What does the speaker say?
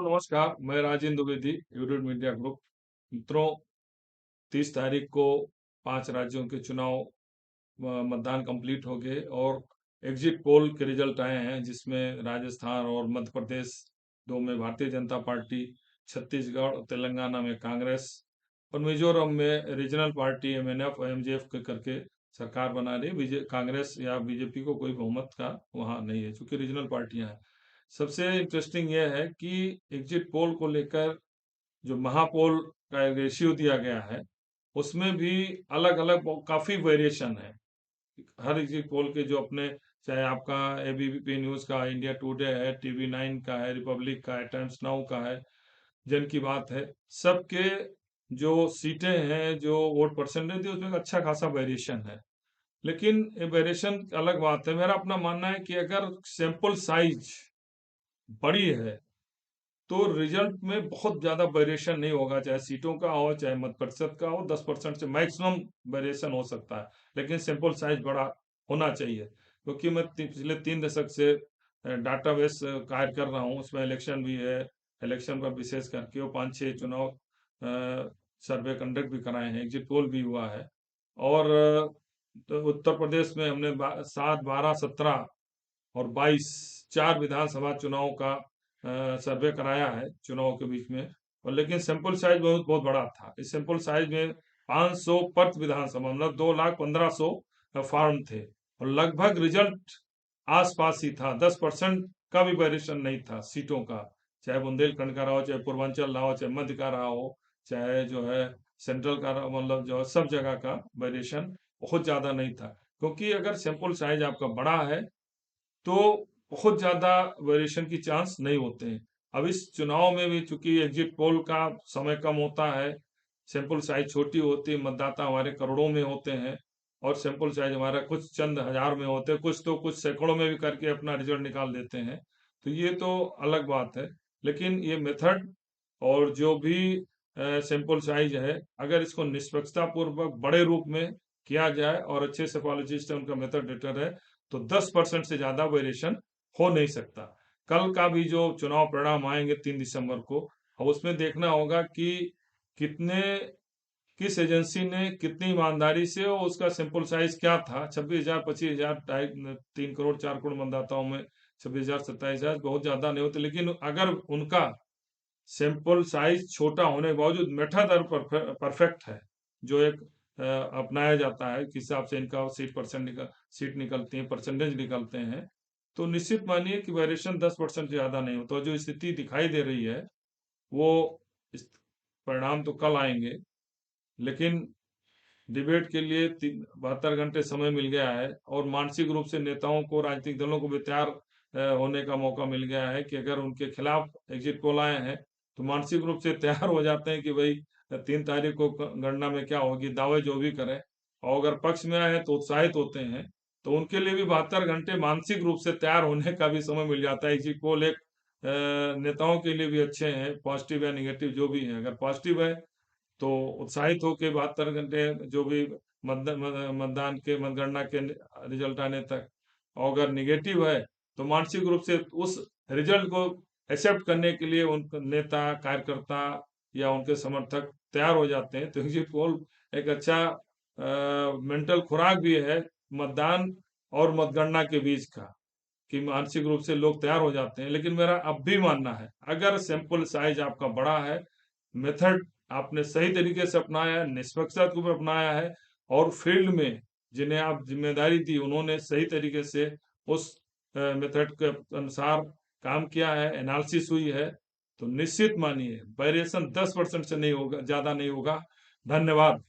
तो नमस्कार, मैं Rajendra Dwivedi, unit media group. मित्रों, 30 तारीख को 5 राज्यों के चुनाव मतदान कंप्लीट हो गए और एग्जिट पोल के रिजल्ट आए हैं, जिसमें राजस्थान और मध्य प्रदेश दो में भारतीय जनता पार्टी, छत्तीसगढ़ और तेलंगाना में कांग्रेस और मिजोरम में रीजनल पार्टी एमएनएफ और एमजेएफ करके सरकार बना रही। कांग्रेस या बीजेपी को कोई बहुमत का वहां नहीं है, क्योंकि रीजनल पार्टियां हैं। सबसे इंटरेस्टिंग यह है कि एग्जिट पोल को लेकर जो महापोल का रेशियो दिया गया है, उसमें भी अलग अलग काफी वेरिएशन है। हर एग्जिट पोल के जो अपने, चाहे आपका एबीपी न्यूज का, इंडिया टुडे है, टीवी 9 का है, रिपब्लिक का है, टाइम्स नाउ का है, जन की बात है, सबके जो सीटें हैं, जो वोट परसेंटेज है, उसमें अच्छा खासा वेरिएशन है। लेकिन ये वेरिएशन अलग बात है। मेरा अपना मानना है कि अगर सैंपल साइज बड़ी है तो रिजल्ट में बहुत ज्यादा वेरिएशन नहीं होगा, चाहे सीटों का हो चाहे मत प्रतिशत का हो। 10% से मैक्सिमम वेरिएशन हो सकता है, लेकिन सैंपल साइज बड़ा होना चाहिए। क्योंकि मैं पिछले 3 दशक से डाटाबेस कार्य कर रहा हूँ, उसमें इलेक्शन भी है। इलेक्शन पर विशेष करके वो 5-6 चुनाव सर्वे कंडक्ट भी कराए हैं, एग्जिट पोल भी हुआ है। और तो उत्तर प्रदेश में हमने 7, 12, 17 और 22 4 विधानसभा चुनाव का सर्वे कराया है चुनाव के बीच में। और लेकिन सैंपल साइज बहुत बहुत बड़ा था। इस सैंपल साइज में 500 प्रति विधानसभा, मतलब 2,15,100 फॉर्म थे, और लगभग रिजल्ट आसपास ही था। 10% का भी वेरिएशन नहीं था सीटों का, चाहे बुंदेलखंड का रहा हो, चाहे पूर्वांचल रहा हो, चाहे मध्य का रहा हो, चाहे जो है सेंट्रल का मतलब जो है, सब जगह का वेरिएशन बहुत ज्यादा नहीं था। क्योंकि अगर सैंपल साइज आपका बड़ा है तो बहुत ज्यादा वेरिएशन की चांस नहीं होते हैं। अब इस चुनाव में भी चूंकि एग्जिट पोल का समय कम होता है, सैंपल साइज छोटी होती है, मतदाता हमारे करोड़ों में होते हैं, और सैंपल साइज हमारा कुछ चंद हजार में होते हैं, कुछ तो कुछ सैकड़ों में भी करके अपना रिजल्ट निकाल देते हैं। तो ये तो अलग बात है। लेकिन ये मेथड और जो भी सैंपल साइज है, अगर इसको निष्पक्षता पूर्वक बड़े रूप में किया जाए और अच्छे से पॉलिटिस्ट उनका मेथड डिटर है, तो 10% से ज्यादा वेरिएशन हो नहीं सकता। कल का भी जो चुनाव परिणाम आएंगे 3 दिसंबर को, और उसमें देखना होगा कि कितने, किस एजेंसी ने कितनी ईमानदारी से, और उसका सैंपल साइज क्या था। 26,000, 25,000, 3 करोड़ 4 करोड़ मतदाताओं में 26,000, 27,000 बहुत ज्यादा नहीं होते। लेकिन अगर उनका सैंपल साइज छोटा होने के बावजूद मेथड और परफेक्ट है, जो एक अपनाया जाता है, किस हिसाब से इनका सीट निकलती है, परसेंटेज निकलते हैं, तो निश्चित मानिए कि वेरिएशन 10% से ज्यादा नहीं होता। जो स्थिति दिखाई दे रही है वो, इस परिणाम तो कल आएंगे, लेकिन डिबेट के लिए 72 घंटे समय मिल गया है, और मानसिक रूप से नेताओं को, राजनीतिक दलों को भी तैयार होने का मौका मिल गया है कि अगर उनके खिलाफ एग्जिट पोल आए हैं तो मानसिक रूप से तैयार हो जाते हैं कि भाई 3 तारीख को गणना में क्या होगी, दावे जो भी करें। और अगर पक्ष में आए हैं तो उत्साहित होते हैं। तो उनके लिए भी 72 घंटे मानसिक रूप से तैयार होने का भी समय मिल जाता है। एग्जिट पोल एक नेताओं के लिए भी अच्छे हैं, पॉजिटिव या निगेटिव जो भी है। अगर पॉजिटिव है तो उत्साहित होकर 72 घंटे जो भी मतदान के मतगणना के रिजल्ट आने तक, और अगर निगेटिव है तो मानसिक रूप से उस रिजल्ट को एक्सेप्ट करने के लिए उन नेता, कार्यकर्ता या उनके समर्थक तैयार हो जाते हैं। तो एग्जिट पोल एक अच्छा मेंटल खुराक भी है मतदान और मतगणना के बीच का, कि मानसिक रूप से लोग तैयार हो जाते हैं। लेकिन मेरा अब भी मानना है, अगर सैंपल साइज आपका बड़ा है, मेथड आपने सही तरीके से अपनाया है, निष्पक्षता को भी अपनाया है, और फील्ड में जिन्हें आप जिम्मेदारी दी उन्होंने सही तरीके से उस मेथड के अनुसार काम किया है, एनालिसिस हुई है, तो निश्चित मानिए वेरिएशन 10% से नहीं होगा, ज्यादा नहीं होगा। धन्यवाद।